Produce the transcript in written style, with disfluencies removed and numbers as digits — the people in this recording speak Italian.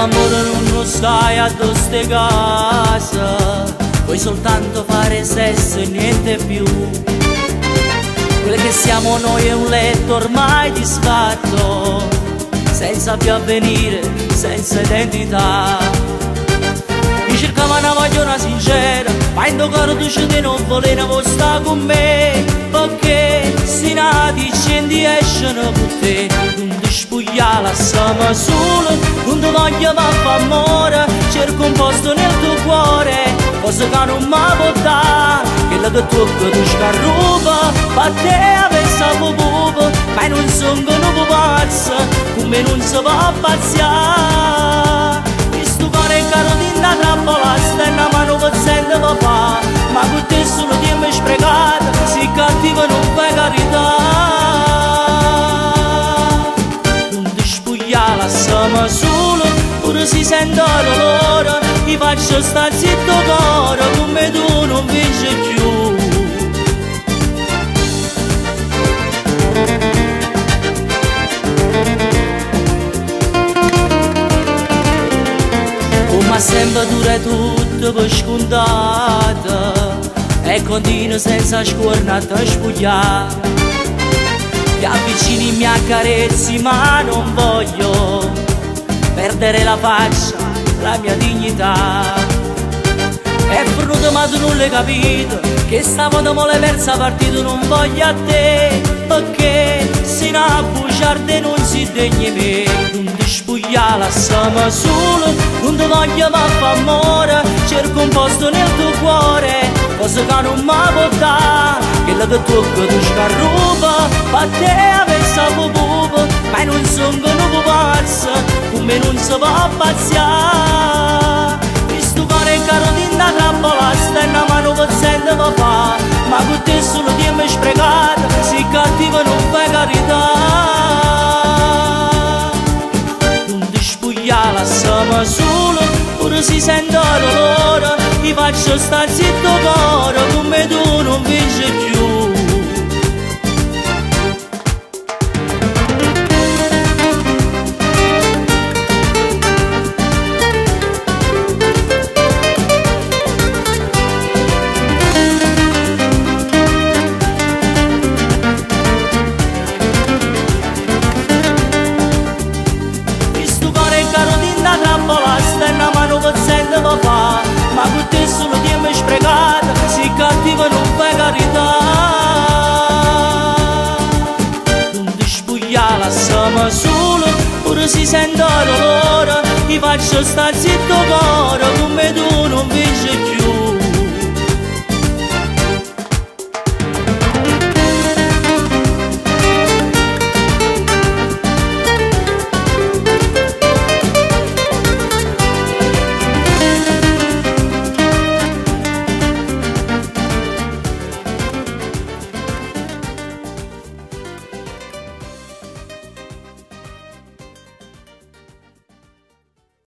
Amore non stai addosso a casa, vuoi soltanto fare sesso e niente più. Quello che siamo noi è un letto ormai disfatto, senza più avvenire, senza identità. Mi cercava una vogliona sincera, ma in tuo cuore tu ci non volevo stare con me, perché si nati scendi escono con te. Non ti spugliare, siamo solo, non ti voglio ma fa amore, cerco un posto nel tuo cuore, cosa che non mi può dare, quello che tocca tu scarrupa, per te avessi a pupo, ma non sono un pazzo, come non si può pazziare. Questo cuore è caro di una trappola, sta in mano che sente papà, ma con te solo ti mi sprecato, sei cattivo non fai carità. Siamo solo, pure si sente l'olore, ti faccio stare zitto cuore, come tu non vinci più. Come sempre dura tutto per scontata, e continua senza scornata a spugliare. Ti avvicini, mi accarezzi, ma non voglio perdere la faccia, la mia dignità. È venuto ma tu non l'hai capito, che stavolta mo' le versa partito non voglio a te, perché se una bugiarda non si degna me. Non ti spugliare, siamo solo, non ti voglio ma fa amore, cerco un posto nel tuo cuore, cosa che non mi può dare, quello che tocca tu scarrupa, per te avessi a pupo, ma non sono un pazzo, come non si può pazziare. Questo cuore è caro di una trappola, sta in mano che sente papà, ma con te solo ti mi sprecato, sei cattivo non fai carità. Non ti spugliare, siamo solo, pure si sente l'olore, ti faccio stare zitto cuore, come tu non vinci più. Papà, ma con te solo ti mi sprecato, sei cattivo non fai carità. Non ti spugliare, siamo solo, pure si sente l'olore, ti faccio stare zitto cuore, come tu